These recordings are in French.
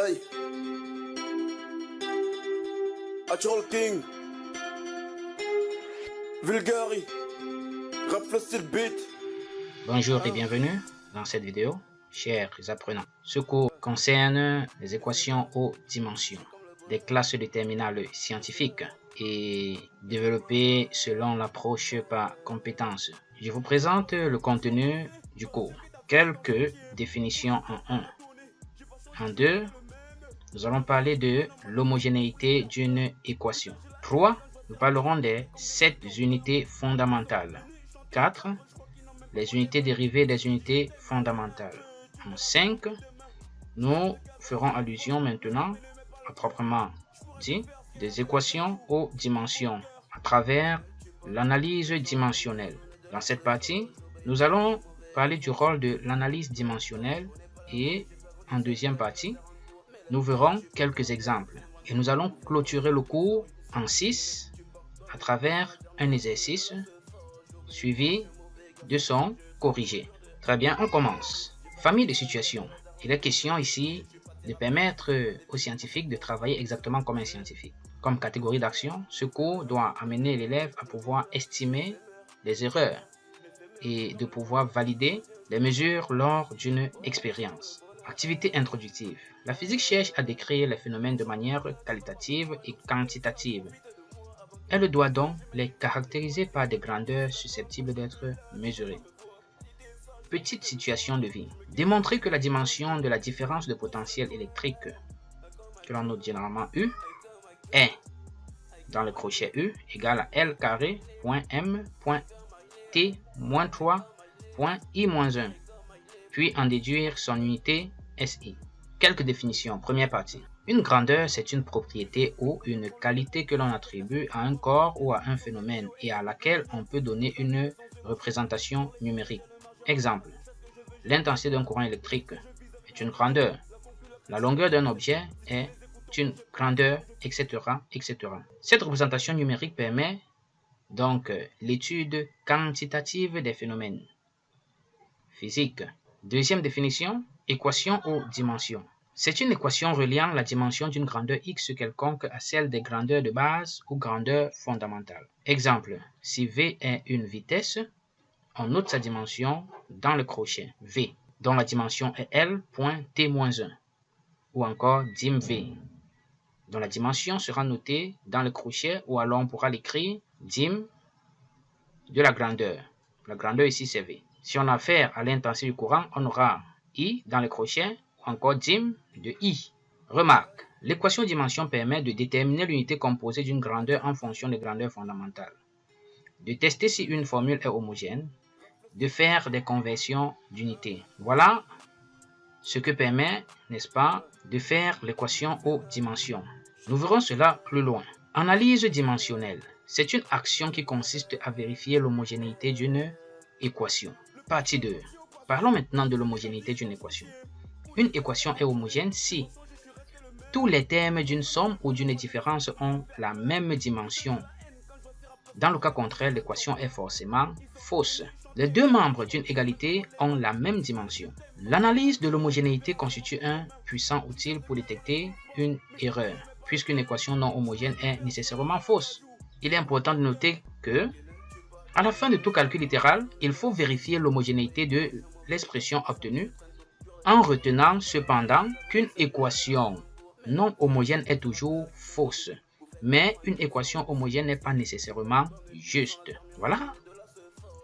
Hey, Natural King, Vulgari, Rap Style Beat. Bonjour et bienvenue dans cette vidéo, chers apprenants. Ce cours concerne les équations aux dimensions des classes de terminale scientifique et développées selon l'approche par compétences. Je vous présente le contenu du cours. Quelques définitions en 1. En 2, nous allons parler de l'homogénéité d'une équation. 3, nous parlerons des 7 unités fondamentales. 4, les unités dérivées des unités fondamentales. En 5, nous ferons allusion maintenant, à proprement dit, des équations aux dimensions à travers l'analyse dimensionnelle. Dans cette partie, nous allons parler du rôle de l'analyse dimensionnelle et en deuxième partie, nous verrons quelques exemples. Et nous allons clôturer le cours en 6 à travers un exercice suivi de son corrigé. Très bien, on commence. Famille de situations. Il est question ici de permettre aux scientifiques de travailler exactement comme un scientifique. Comme catégorie d'action, ce cours doit amener l'élève à pouvoir estimer les erreurs et de pouvoir valider les mesures lors d'une expérience. Activité introductive. La physique cherche à décrire les phénomènes de manière qualitative et quantitative. Elle doit donc les caractériser par des grandeurs susceptibles d'être mesurées. Petite situation de vie. Démontrer que la dimension de la différence de potentiel électrique, que l'on note généralement U, est, dans le crochet U, égale à L carré, point M, point T, moins 3, point I, moins 1, puis en déduire son unité SI. Quelques définitions. Première partie. Une grandeur, c'est une propriété ou une qualité que l'on attribue à un corps ou à un phénomène et à laquelle on peut donner une représentation numérique. Exemple. L'intensité d'un courant électrique est une grandeur. La longueur d'un objet est une grandeur, etc., etc. Cette représentation numérique permet donc l'étude quantitative des phénomènes physiques. Deuxième définition, équation aux dimensions. C'est une équation reliant la dimension d'une grandeur x quelconque à celle des grandeurs de base ou grandeurs fondamentales. Exemple, si v est une vitesse, on note sa dimension dans le crochet v, dont la dimension est L.T-1, ou encore dim v, dont la dimension sera notée dans le crochet, ou alors on pourra l'écrire dim de la grandeur. La grandeur ici c'est v. Si on a affaire à l'intensité du courant, on aura I dans le crochet, ou encore dim de I. Remarque, l'équation dimension permet de déterminer l'unité composée d'une grandeur en fonction des grandeurs fondamentales, de tester si une formule est homogène, de faire des conversions d'unités. Voilà ce que permet, n'est-ce pas, de faire l'équation aux dimensions. Nous verrons cela plus loin. Analyse dimensionnelle. C'est une action qui consiste à vérifier l'homogénéité d'une équation. Partie 2. Parlons maintenant de l'homogénéité d'une équation. Une équation est homogène si tous les termes d'une somme ou d'une différence ont la même dimension. Dans le cas contraire, l'équation est forcément fausse. Les deux membres d'une égalité ont la même dimension. L'analyse de l'homogénéité constitue un puissant outil pour détecter une erreur, puisqu'une équation non homogène est nécessairement fausse. Il est important de noter que, à la fin de tout calcul littéral, il faut vérifier l'homogénéité de l'expression obtenue, en retenant cependant qu'une équation non homogène est toujours fausse, mais une équation homogène n'est pas nécessairement juste. Voilà.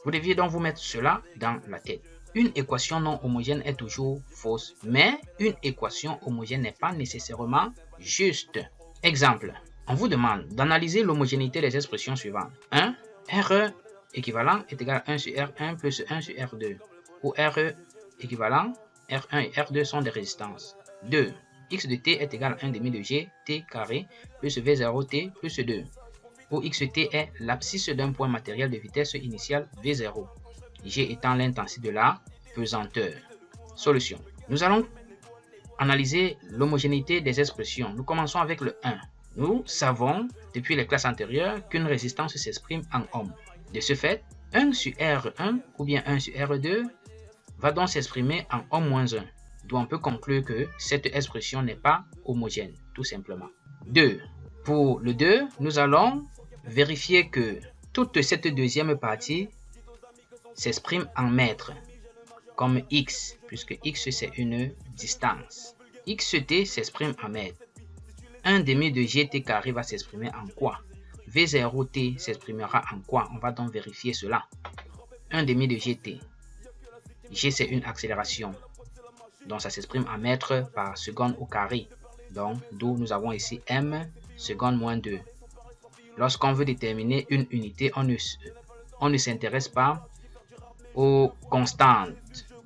Vous deviez donc vous mettre cela dans la tête. Une équation non homogène est toujours fausse, mais une équation homogène n'est pas nécessairement juste. Exemple, on vous demande d'analyser l'homogénéité des expressions suivantes. 1. RE équivalent est égal à 1 sur R1 plus 1 sur R2, où RE équivalent, R1 et R2 sont des résistances. 2. X de t est égal à 1 demi de g t carré plus V0t plus 2, où xt est l'abscisse d'un point matériel de vitesse initiale V0, g étant l'intensité de la pesanteur. Solution. Nous allons analyser l'homogénéité des expressions. Nous commençons avec le 1. Nous savons, depuis les classes antérieures, qu'une résistance s'exprime en ohm. De ce fait, 1 sur R1 ou bien 1 sur R2 va donc s'exprimer en ohm-1. Donc, on peut conclure que cette expression n'est pas homogène, tout simplement. 2. Pour le 2, nous allons vérifier que toute cette deuxième partie s'exprime en mètres, comme x, puisque x c'est une distance. xt s'exprime en mètres. 1 demi de gt carré va s'exprimer en quoi? V0t s'exprimera en quoi? On va donc vérifier cela. 1 demi de gt. G c'est une accélération. Donc ça s'exprime en mètres par seconde au carré. Donc d'où nous avons ici m seconde moins 2. Lorsqu'on veut déterminer une unité, on ne s'intéresse pas aux constantes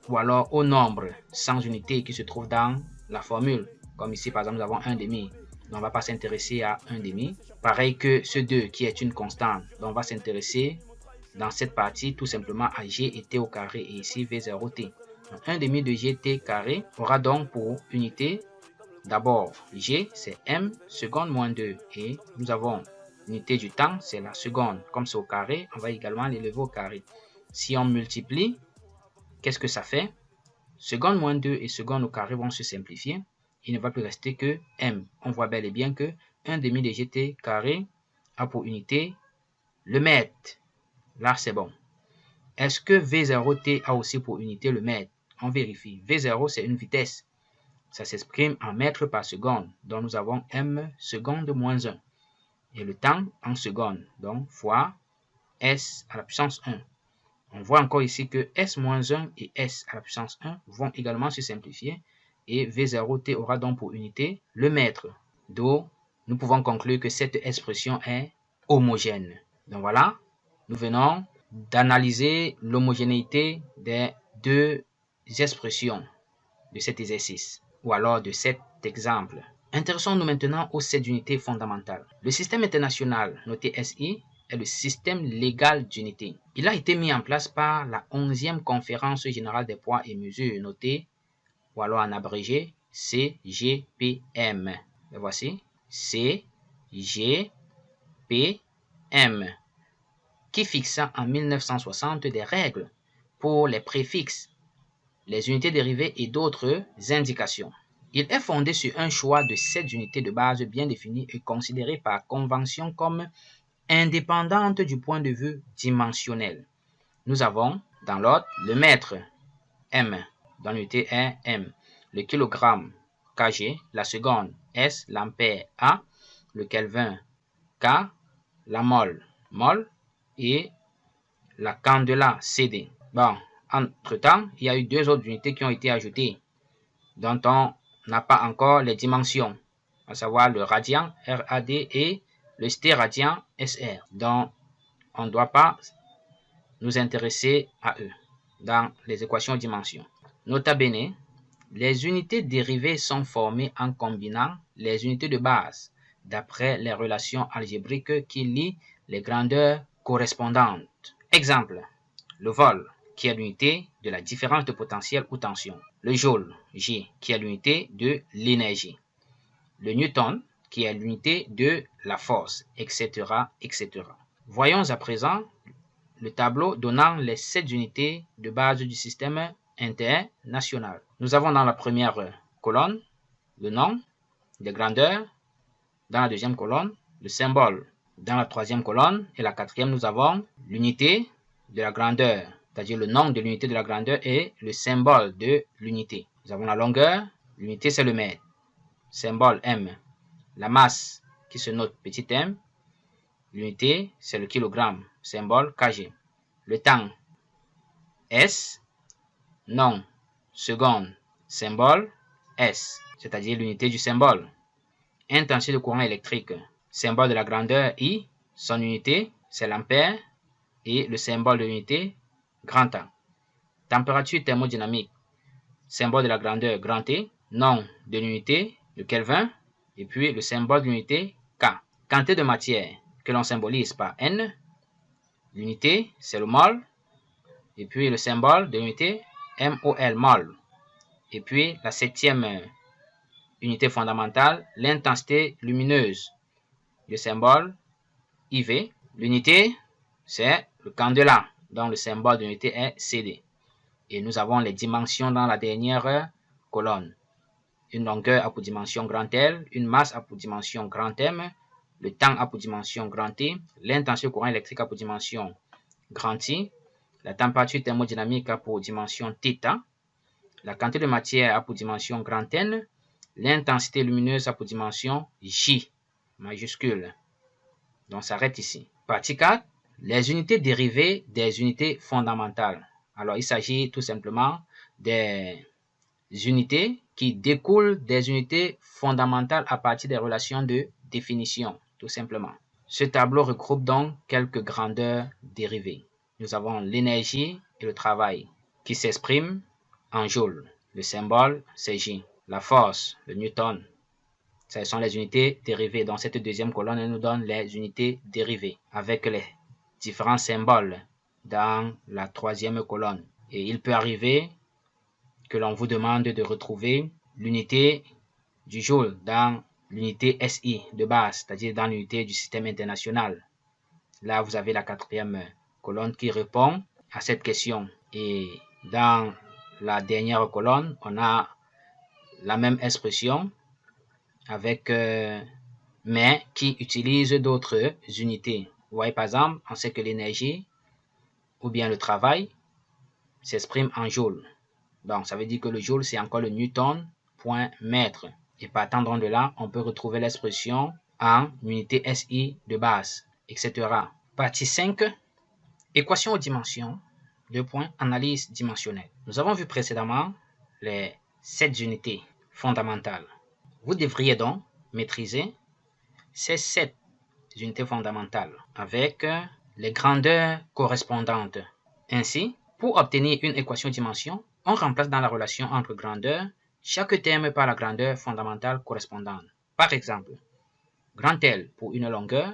ou alors aux nombres sans unité qui se trouvent dans la formule. Comme ici par exemple nous avons 1 demi. Donc on ne va pas s'intéresser à 1 demi. Pareil que ce 2 qui est une constante. Donc on va s'intéresser dans cette partie tout simplement à g et t au carré et ici v0t. 1 demi de gt carré aura donc pour unité d'abord g c'est m seconde moins 2 et nous avons l'unité du temps c'est la seconde. Comme c'est au carré, on va également l'élever au carré. Si on multiplie, qu'est-ce que ça fait? Seconde moins 2 et seconde au carré vont se simplifier. Il ne va plus rester que m. On voit bel et bien que 1 demi de gt carré a pour unité le mètre. Là, c'est bon. Est-ce que V0t a aussi pour unité le mètre? On vérifie. V0, c'est une vitesse. Ça s'exprime en mètres par seconde. Donc, nous avons m seconde moins 1. Et le temps en secondes. Donc, fois s à la puissance 1. On voit encore ici que s moins 1 et s à la puissance 1 vont également se simplifier. Et V0t aura donc pour unité le mètre. D'où nous pouvons conclure que cette expression est homogène. Donc voilà, nous venons d'analyser l'homogénéité des deux expressions de cet exercice ou alors de cet exemple. Intéressons-nous maintenant aux 7 unités fondamentales. Le système international, noté SI, est le système légal d'unité. Il a été mis en place par la 11e conférence générale des poids et mesures, notée ou alors en abrégé CGPM. Et voici CGPM, qui fixa en 1960 des règles pour les préfixes, les unités dérivées et d'autres indications. Il est fondé sur un choix de 7 unités de base bien définies et considérées par convention comme indépendantes du point de vue dimensionnel. Nous avons dans l'ordre le mètre M, dont l'unité est M, le kilogramme kg, la seconde S, l'ampère A, le kelvin K, la mole et la candela CD. Bon, entre-temps, il y a eu 2 autres unités qui ont été ajoutées, dont on n'a pas encore les dimensions, à savoir le radian RAD et le stéradian SR, dont on ne doit pas nous intéresser à eux dans les équations de dimension. Nota bene, les unités dérivées sont formées en combinant les unités de base d'après les relations algébriques qui lient les grandeurs correspondantes. Exemple, le vol, qui est l'unité de la différence de potentiel ou tension. Le joule, G, qui est l'unité de l'énergie. Le newton, qui est l'unité de la force, etc., etc. Voyons à présent le tableau donnant les 7 unités de base du système international. Nous avons dans la première colonne le nom, les grandeurs. Dans la deuxième colonne, le symbole. Dans la troisième colonne et la quatrième, nous avons l'unité de la grandeur, c'est-à-dire le nom de l'unité de la grandeur et le symbole de l'unité. Nous avons la longueur, l'unité c'est le mètre, symbole M. La masse qui se note petit m, l'unité c'est le kilogramme, symbole kg. Le temps S, nom, seconde, symbole S, c'est-à-dire l'unité du symbole. Intensité de courant électrique, symbole de la grandeur I, son unité c'est l'ampère et le symbole de l'unité grand A. Température thermodynamique, symbole de la grandeur grand T, nom de l'unité le Kelvin et puis le symbole de l'unité K. Quantité de matière que l'on symbolise par N, l'unité c'est le mol et puis le symbole de l'unité MOL, mol. Et puis la 7e unité fondamentale, l'intensité lumineuse, le symbole IV. L'unité, c'est le candela, dont le symbole de l'unité est CD. Et nous avons les dimensions dans la dernière colonnes. Une longueur a pour dimension grand L, une masse a pour dimension grand M, le temps a pour dimension grand T, l'intensité du courant électrique a pour dimension grand T, la température thermodynamique a pour dimension θ, la quantité de matière a pour dimension grand N, l'intensité lumineuse a pour dimension J, majuscule. Donc, ça s'arrête ici. Partie 4, les unités dérivées des unités fondamentales. Alors, il s'agit tout simplement des unités qui découlent des unités fondamentales à partir des relations de définition, tout simplement. Ce tableau regroupe donc quelques grandeurs dérivées. Nous avons l'énergie et le travail qui s'expriment en joules. Le symbole, c'est J. La force, le newton. Ce sont les unités dérivées. Dans cette deuxième colonne, elle nous donne les unités dérivées avec les différents symboles dans la troisième colonne. Et il peut arriver que l'on vous demande de retrouver l'unité du joule dans l'unité SI de base, c'est-à-dire dans l'unité du système international. Là, vous avez la quatrième colonne qui répond à cette question. Et dans la dernière colonne, on a la même expression avec mais qui utilise d'autres unités. Vous voyez par exemple, on sait que l'énergie ou bien le travail s'exprime en joule. Donc, ça veut dire que le joule, c'est encore le newton point mètre. Et partant de là, on peut retrouver l'expression en unité SI de base, etc. Partie 5, équation aux dimensions. 2 points, analyse dimensionnelle. Nous avons vu précédemment les 7 unités fondamentales. Vous devriez donc maîtriser ces 7 unités fondamentales avec les grandeurs correspondantes. Ainsi, pour obtenir une équation de dimension, on remplace dans la relation entre grandeur chaque terme par la grandeur fondamentale correspondante. Par exemple, grand L pour une longueur,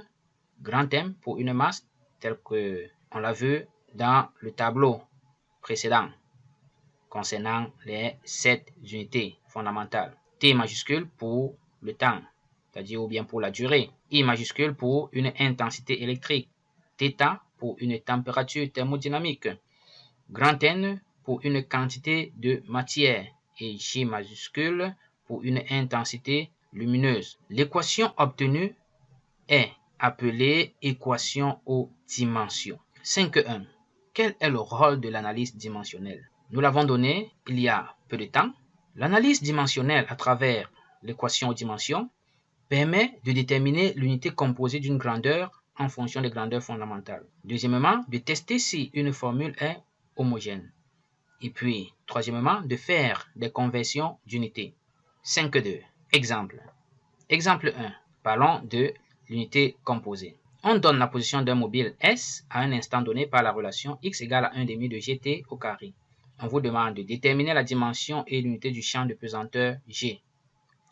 grand M pour une masse, tel que on l'a vu dans le tableau précédent concernant les 7 unités fondamentales. T majuscule pour le temps, c'est-à-dire ou bien pour la durée. I majuscule pour une intensité électrique. θ pour une température thermodynamique. Grand N pour une quantité de matière et J majuscule pour une intensité lumineuse. L'équation obtenue est appelée équation aux dimensions. 5.1. Quel est le rôle de l'analyse dimensionnelle? Nous l'avons donné il y a peu de temps. L'analyse dimensionnelle à travers l'équation aux dimensions permet de déterminer l'unité composée d'une grandeur en fonction des grandeurs fondamentales. Deuxièmement, de tester si une formule est homogène. Et puis, troisièmement, de faire des conversions d'unités. 5.2. Exemple. Exemple 1. Parlons de l'unité composée. On donne la position d'un mobile S à un instant donné par la relation x égale à 1 demi de gt au carré. On vous demande de déterminer la dimension et l'unité du champ de pesanteur G.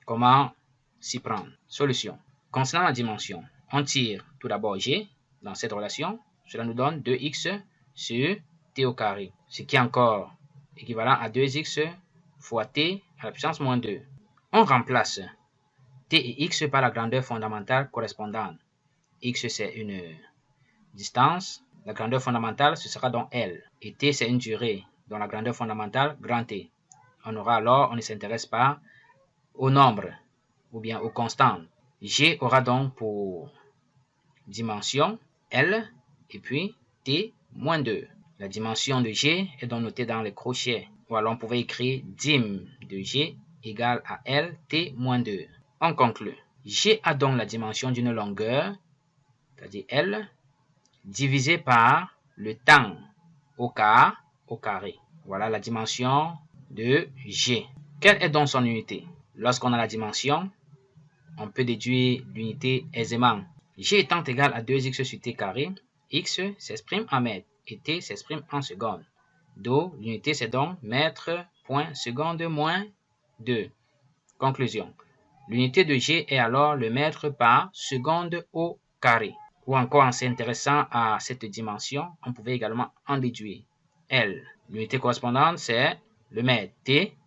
Comment s'y prendre? Solution. Concernant la dimension, on tire tout d'abord G dans cette relation. Cela nous donne 2x sur t au carré, ce qui est encore équivalent à 2x fois t à la puissance moins 2. On remplace t et x par la grandeur fondamentale correspondante. X c'est une distance, la grandeur fondamentale ce sera donc L, et t c'est une durée, dont la grandeur fondamentale grand T. On aura alors, on ne s'intéresse pas au nombre ou bien aux constantes. G aura donc pour dimension L et puis T moins 2. La dimension de G est donc notée dans les crochets. Ou alors on pouvait écrire dim de G égale à L T moins 2. On conclut. G a donc la dimension d'une longueur, c'est-à-dire L, divisé par le temps au carré. Voilà la dimension de G. Quelle est donc son unité? Lorsqu'on a la dimension, on peut déduire l'unité aisément. G étant égal à 2x sur t carré, x s'exprime en mètres et t s'exprime en secondes. D'où l'unité c'est donc mètre point seconde moins 2. Conclusion. L'unité de G est alors le mètre par seconde au carré. Ou encore en s'intéressant à cette dimension, on pouvait également en déduire L. L'unité correspondante c'est le mètre. T.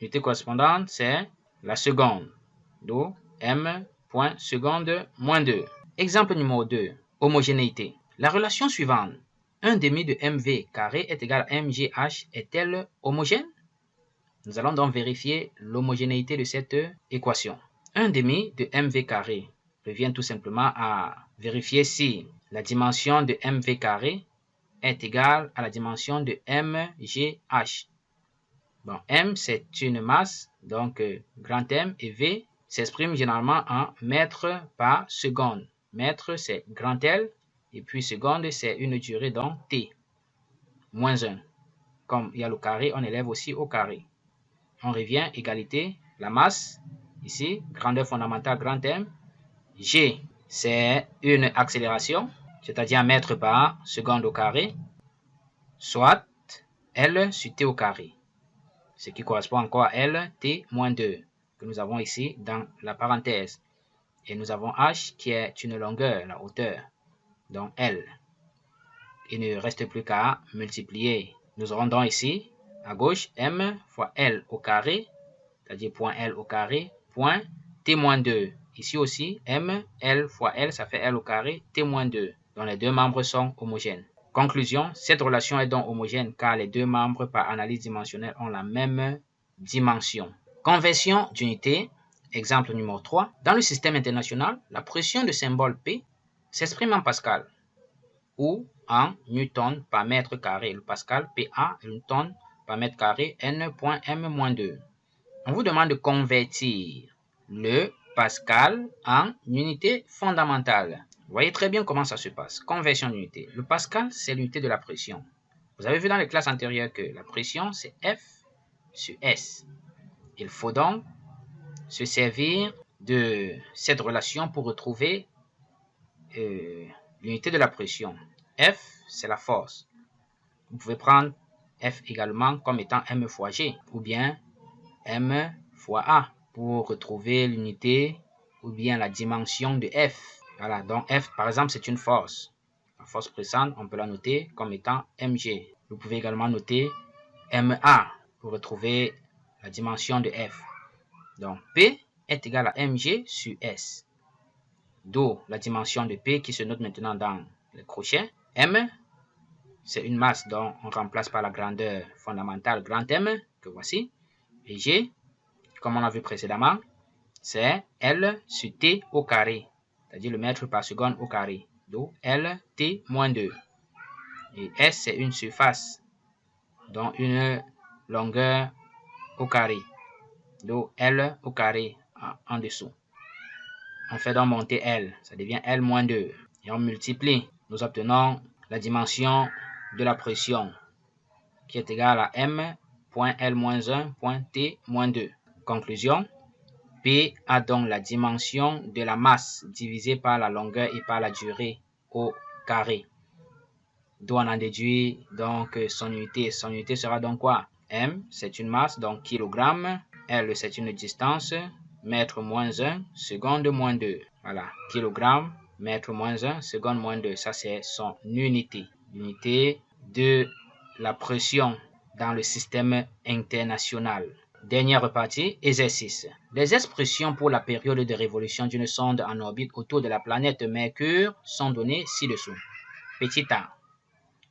L'unité correspondante c'est la seconde. D'où m point seconde moins 2. Exemple numéro 2. Homogénéité. La relation suivante, 1 demi de mv carré est égal à mgh, est-elle homogène? Nous allons donc vérifier l'homogénéité de cette équation. 1/2 de mv carré revient tout simplement à vérifier si la dimension de mv carré est égale à la dimension de mgh. Bon, m c'est une masse, donc grand M, et V s'exprime généralement en mètres par seconde. Mètre c'est grand L, et puis seconde c'est une durée, donc T, moins 1. Comme il y a le carré, on élève aussi au carré. On revient, égalité, la masse, ici, grandeur fondamentale grand M. G, c'est une accélération, c'est-à-dire mètre par seconde au carré, soit L sur T au carré, ce qui correspond encore à L, T, moins 2, que nous avons ici dans la parenthèse. Et nous avons H qui est une longueur, la hauteur, donc L. Il ne reste plus qu'à multiplier. Nous aurons donc ici, à gauche, M fois L au carré, c'est-à-dire point L au carré, point T moins 2. Ici aussi, M, L fois L, ça fait L au carré, T moins 2, dont les deux membres sont homogènes. Conclusion, cette relation est donc homogène car les deux membres par analyse dimensionnelle ont la même dimension. Conversion d'unité, exemple numéro 3. Dans le système international, la pression de symbole P s'exprime en pascal ou en newton par mètre carré. Le pascal, PA, newton par mètre carré, N.M-2. On vous demande de convertir le pascal en unité fondamentale. Vous voyez très bien comment ça se passe. Conversion d'unité. Le pascal, c'est l'unité de la pression. Vous avez vu dans les classes antérieures que la pression, c'est F sur S. Il faut donc se servir de cette relation pour retrouver l'unité de la pression. F, c'est la force. Vous pouvez prendre F également comme étant M fois G ou bien M fois A pour retrouver l'unité ou bien la dimension de F. Voilà, donc F, par exemple, c'est une force. La force pressante, on peut la noter comme étant mg. Vous pouvez également noter ma pour retrouver la dimension de F. Donc, P est égal à mg sur S. D'où la dimension de P qui se note maintenant dans le crochet. M, c'est une masse dont on remplace par la grandeur fondamentale grand M, que voici. Et G, comme on l'a vu précédemment, c'est L sur T au carré, c'est-à-dire le mètre par seconde au carré. Donc L, T moins 2. Et S, c'est une surface, donc une longueur au carré. Donc L au carré en dessous. On fait donc monter L, ça devient L moins 2. Et on multiplie, nous obtenons la dimension de la pression, qui est égale à M, point L moins 1, point T moins 2. Conclusion, P a donc la dimension de la masse divisée par la longueur et par la durée au carré. D'où on en déduit donc son unité. Son unité sera donc quoi? M, c'est une masse, donc kilogramme. L, c'est une distance, mètre moins 1, seconde moins 2. Voilà, kilogramme, mètre moins 1, seconde moins 2. Ça, c'est son unité. L'unité de la pression dans le système international. Dernière partie, exercice. Les expressions pour la période de révolution d'une sonde en orbite autour de la planète Mercure sont données ci-dessous. Petit a,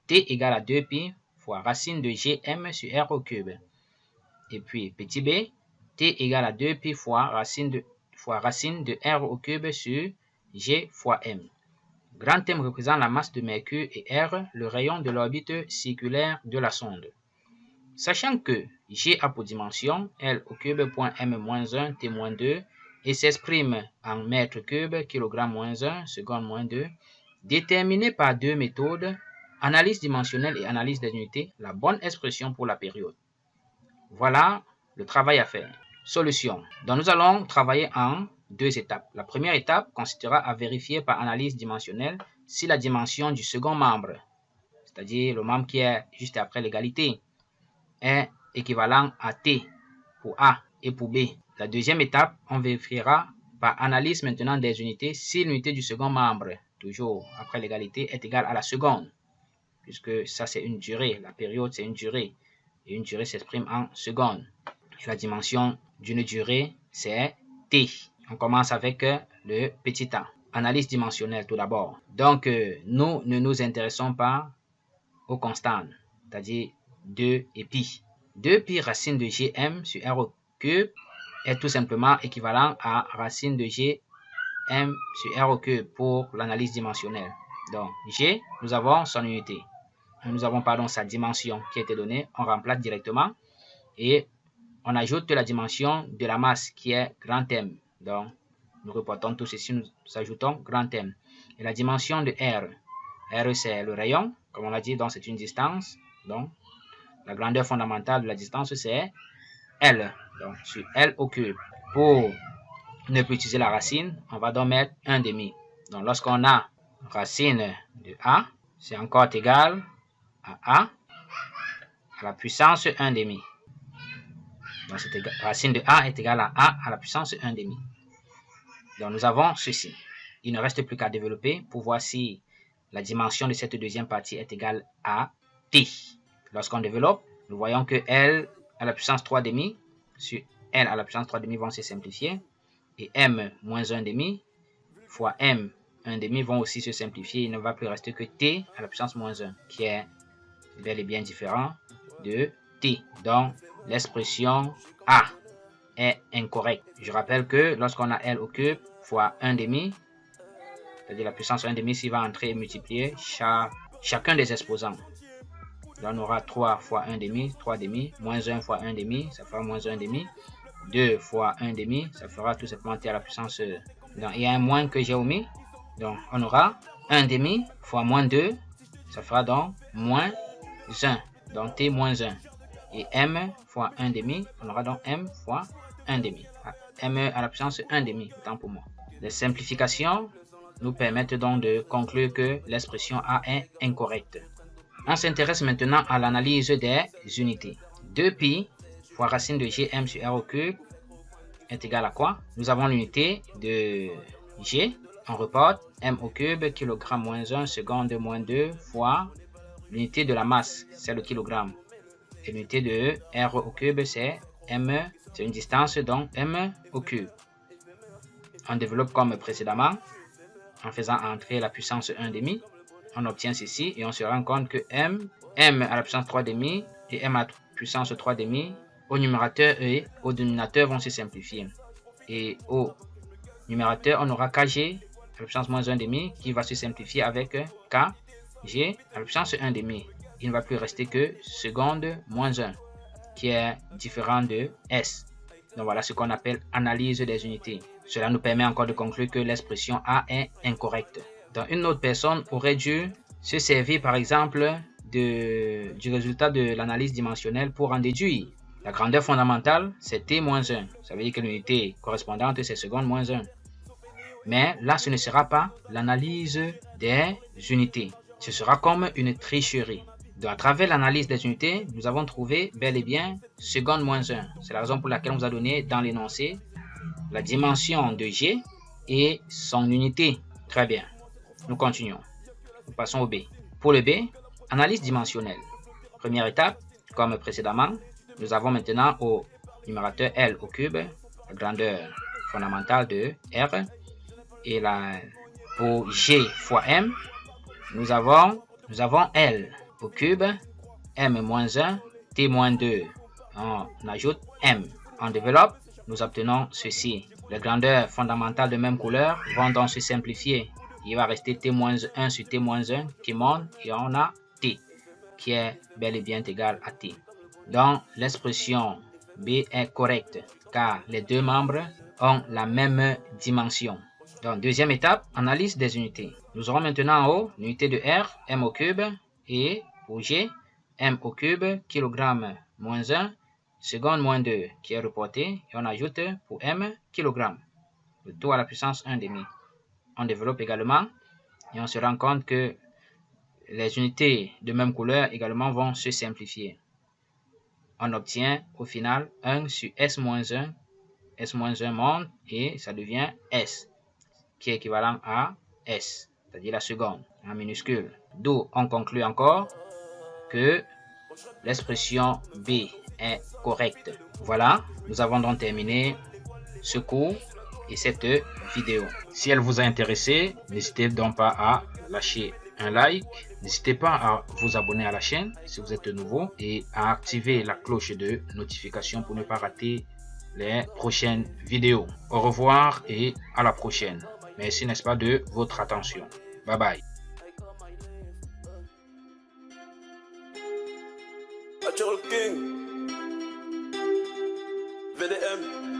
T égale à 2pi fois racine de Gm sur R au cube. Et puis petit b, T égale à 2pi fois racine de R au cube sur G fois M. Grand M représente la masse de Mercure et R, le rayon de l'orbite circulaire de la sonde. Sachant que G a pour dimension L au cube point M-1 T-2 et s'exprime en mètres cubes, kilogramme moins 1, seconde moins 2, déterminez par deux méthodes, analyse dimensionnelle et analyse des unités, la bonne expression pour la période. Voilà le travail à faire. Solution. Donc nous allons travailler en deux étapes. La première étape consistera à vérifier par analyse dimensionnelle si la dimension du second membre, c'est-à-dire le membre qui est juste après l'égalité, est équivalent à T pour A et pour B. La deuxième étape, on vérifiera par analyse maintenant des unités si l'unité du second membre, toujours après l'égalité, est égale à la seconde, puisque ça c'est une durée, la période c'est une durée, et une durée s'exprime en secondes. Et la dimension d'une durée c'est T. On commence avec le petit a. Analyse dimensionnelle tout d'abord. Donc nous ne nous intéressons pas aux constantes, c'est-à-dire 2 et pi. 2pi racine de gm sur r au cube est tout simplement équivalent à racine de gm sur r au cube pour l'analyse dimensionnelle. Donc, g, nous avons son unité. Nous avons sa dimension qui a été donnée. On remplace directement et on ajoute la dimension de la masse qui est grand M. Donc, nous reportons tout ceci, nous ajoutons grand M. Et la dimension de R. R, c'est le rayon, comme on l'a dit, donc c'est une distance. Donc, la grandeur fondamentale de la distance, c'est L. Donc, sur L au cube. Pour ne plus utiliser la racine, on va donc mettre 1,5. Donc, lorsqu'on a racine de A, c'est encore égal à la puissance 1,5. Donc, racine de A est égale à la puissance 1,5. Donc, nous avons ceci. Il ne reste plus qu'à développer pour voir si la dimension de cette deuxième partie est égale à T. Lorsqu'on développe, nous voyons que L à la puissance 3,5 sur L à la puissance 3,5 vont se simplifier. Et M moins 1,5 fois M 1,5 vont aussi se simplifier. Il ne va plus rester que T à la puissance moins 1 qui est bel et bien différent de T. Donc, l'expression A est incorrecte. Je rappelle que lorsqu'on a L au cube fois 1,5, c'est-à-dire la puissance 1,5, s'il va entrer et multiplier chacun des exposants. Là, on aura 3 fois 1,5, 3,5, moins 1 fois 1,5, ça fera moins 1,5. 2 fois 1,5, ça fera tout simplement T à la puissance. Donc, il y a un moins que j'ai omis. Donc, on aura 1,5 fois moins 2, ça fera donc moins 1. Donc, T moins 1. Et M fois 1,5, on aura donc M fois 1,5. M à la puissance 1,5, autant pour moi. Les simplifications nous permettent donc de conclure que l'expression A est incorrecte. On s'intéresse maintenant à l'analyse des unités. 2pi fois racine de gm sur r au cube est égal à quoi? Nous avons l'unité de g. On reporte m au cube, kilogramme moins 1, seconde moins 2 fois l'unité de la masse, c'est le kilogramme. Et l'unité de r au cube, c'est m, c'est une distance, donc m au cube. On développe comme précédemment, en faisant entrer la puissance 1,5. On obtient ceci et on se rend compte que m à la puissance 3,5 et m à la puissance 3,5 au numérateur et au dénominateur vont se simplifier. Et au numérateur, on aura kg à la puissance moins 1,5 qui va se simplifier avec kg à la puissance 1,5. Il ne va plus rester que seconde moins 1 qui est différent de s. Donc voilà ce qu'on appelle analyse des unités. Cela nous permet encore de conclure que l'expression A est incorrecte. Donc une autre personne aurait dû se servir par exemple du résultat de l'analyse dimensionnelle pour en déduire. La grandeur fondamentale, c'est T moins 1. Ça veut dire que l'unité correspondante, c'est seconde moins 1. Mais là, ce ne sera pas l'analyse des unités. Ce sera comme une tricherie. Donc, à travers l'analyse des unités, nous avons trouvé bel et bien seconde moins 1. C'est la raison pour laquelle on vous a donné dans l'énoncé la dimension de G et son unité. Très bien. Nous continuons. Nous passons au B. Pour le B, analyse dimensionnelle. Première étape, comme précédemment, nous avons maintenant au numérateur L au cube, la grandeur fondamentale de R. Et là, pour G fois M, nous avons L au cube, M moins 1, T moins 2. On ajoute M. On développe, nous obtenons ceci. Les grandeurs fondamentales de même couleur vont donc se simplifier. Il va rester T moins 1 sur T moins 1 qui monte et on a T qui est bel et bien égal à T. Donc, l'expression B est correcte car les deux membres ont la même dimension. Donc, deuxième étape, analyse des unités. Nous aurons maintenant en haut l'unité de R, M au cube, et pour G, M au cube, kilogramme moins 1, seconde moins 2, qui est reporté, et on ajoute pour M, kilogramme, le tout à la puissance 1,5. On développe également, et on se rend compte que les unités de même couleur également vont se simplifier. On obtient au final 1 sur S-1, S-1 monte, et ça devient S, qui est équivalent à S, c'est-à-dire la seconde, en minuscule. D'où on conclut encore que l'expression B est correcte. Voilà, nous avons donc terminé ce cours et cette vidéo. Si elle vous a intéressé, n'hésitez donc pas à lâcher un like, N'hésitez pas à vous abonner à la chaîne si vous êtes nouveau et à activer la cloche de notification pour ne pas rater les prochaines vidéos. Au revoir et à la prochaine. Merci, n'est-ce pas, de votre attention. Bye bye. Natural King. VDM.